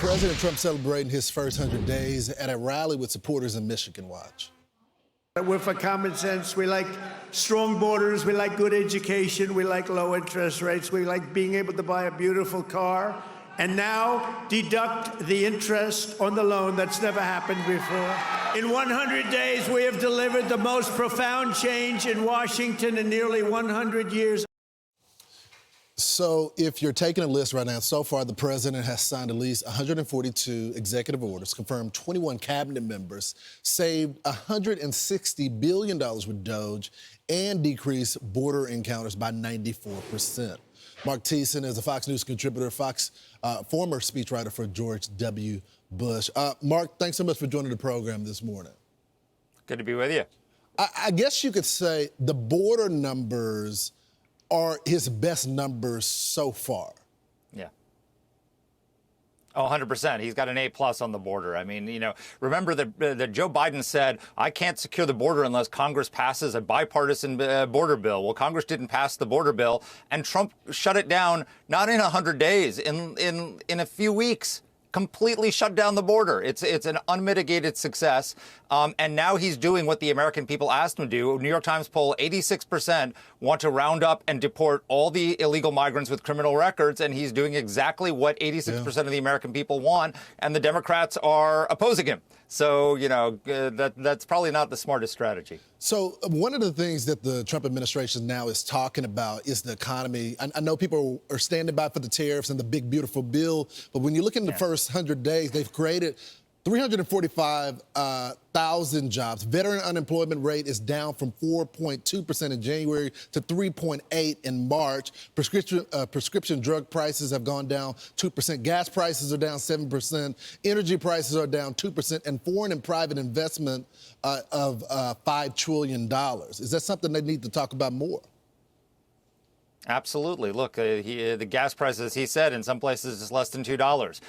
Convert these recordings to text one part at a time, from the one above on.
President Trump celebrating his first 100 days at a rally with supporters in Michigan. Watch. We're for common sense. We like strong borders. We like good education. We like low interest rates. We like being able to buy a beautiful car. And now deduct the interest on the loan. That's never happened before. In 100 days, we have delivered the most profound change in Washington in nearly 100 years. So if you're taking a list right now, so far the president has signed at least 142 executive orders, confirmed 21 cabinet members, saved $160 billion with DOGE, and decreased border encounters by 94%. Marc Thiessen is a Fox News contributor, former speechwriter for George W. Bush. Marc, thanks so much for joining the program this morning. Good to be with you. I guess you could say the border numbers are his best numbers so far. Yeah. Oh, 100%. He's got an A+ on the border. I mean, remember that Joe Biden said, I can't secure the border unless Congress passes a bipartisan border bill. Well, Congress didn't pass the border bill, and Trump shut it down, not in 100 days, in a few weeks. Completely shut down the border. It's an unmitigated success. And now he's doing what the American people asked him to do. New York Times poll, 86% want to round up and deport all the illegal migrants with criminal records. And he's doing exactly what 86% of the American people want. And the Democrats are opposing him. So, that's probably not the smartest strategy. So one of the things that the Trump administration now is talking about is the economy. I know people are standing by for the tariffs and the big, beautiful bill. But when you look in the first 100 days, they've created 345,000 jobs. Veteran unemployment rate is down from 4.2% in January to 3.8% in March. Prescription drug prices have gone down 2%. Gas prices are down 7%. Energy prices are down 2%. And foreign and private investment of $5 trillion. Is that something they need to talk about more? Absolutely. Look, the gas prices, he said, in some places is less than $2.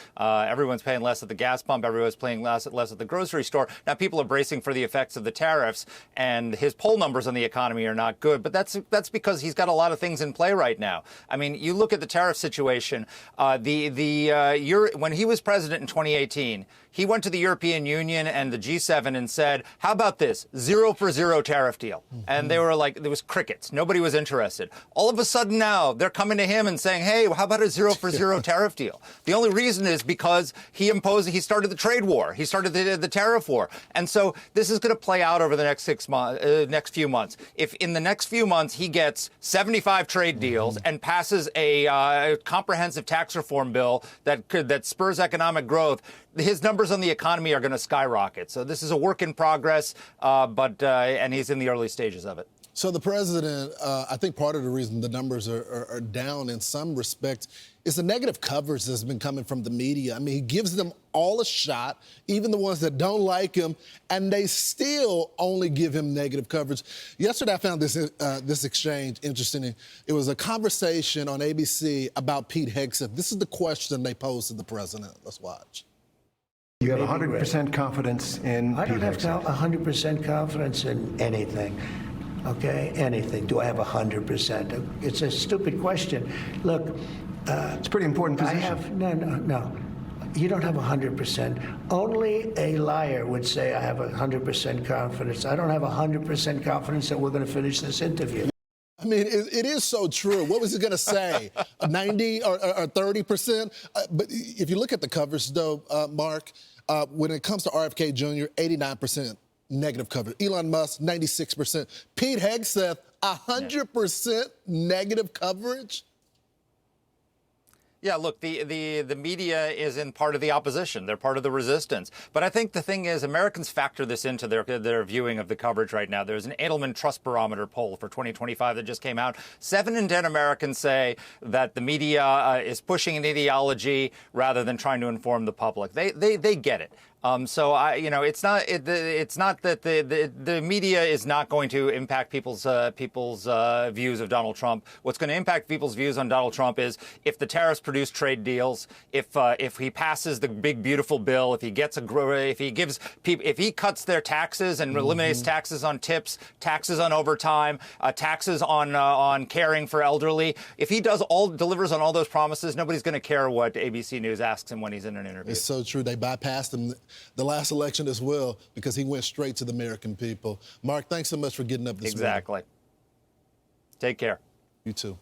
Everyone's paying less at the gas pump. Everyone's paying less at the grocery store. Now, people are bracing for the effects of the tariffs, and his poll numbers on the economy are not good. But that's because he's got a lot of things in play right now. I mean, you look at the tariff situation. When he was president in 2018, he went to the European Union and the G7 and said, how about this 0-for-0 tariff deal? And they were like, there was crickets. Nobody was interested. All of a sudden now they're coming to him and saying, hey, how about a 0-for-0 tariff deal? The only reason is because he started the trade war. He started the tariff war. And so this is going to play out over the next next few months. If in the next few months he gets 75 trade deals and passes a comprehensive tax reform bill that spurs economic growth, his numbers on the economy are going to skyrocket. So this is a work in progress, and he's in the early stages of it. So the president, I think part of the reason the numbers are down in some respects is the negative coverage that's been coming from the media. I mean, he gives them all a shot, even the ones that don't like him, and they still only give him negative coverage. Yesterday, I found this exchange interesting. It was a conversation on ABC about Pete Hegseth. This is the question they posed to the president. Let's watch. You have 100% confidence in I don't Pete have Hegseth? 100% confidence in anything. Okay, anything. Do I have 100%? It's a stupid question. Look, It's a pretty important position. No. You don't have 100%. Only a liar would say I have 100% confidence. I don't have 100% confidence that we're going to finish this interview. I mean, it is so true. What was he going to say? 90 or 30%? But if you look at the coverage, though, Mark, when it comes to RFK Jr., 89% negative coverage. Elon Musk, 96%. Pete Hegseth, 100% negative coverage? Yeah, look, the media is in part of the opposition. They're part of the resistance. But I think the thing is, Americans factor this into their viewing of the coverage right now. There's an Edelman Trust Barometer poll for 2025 that just came out. 7 in 10 Americans say that the media is pushing an ideology rather than trying to inform the public. They get it. So it's not that the media is not going to impact people's views of Donald Trump. What's going to impact people's views on Donald Trump is if the tariffs produce trade deals, if he passes the big beautiful bill, if he cuts their taxes and eliminates taxes on tips, taxes on overtime, taxes on caring for elderly. If he delivers on all those promises, nobody's going to care what ABC News asks him when he's in an interview. It's so true. They bypassed him the last election as well because he went straight to the American people. Mark, thanks so much for getting up this morning. Exactly. Take care. You too.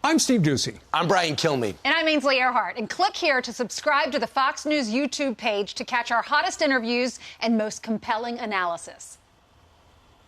I'm Steve Doocy. I'm Brian Kilmeade. And I'm Ainsley Earhart. And click here to subscribe to the Fox News YouTube page to catch our hottest interviews and most compelling analysis.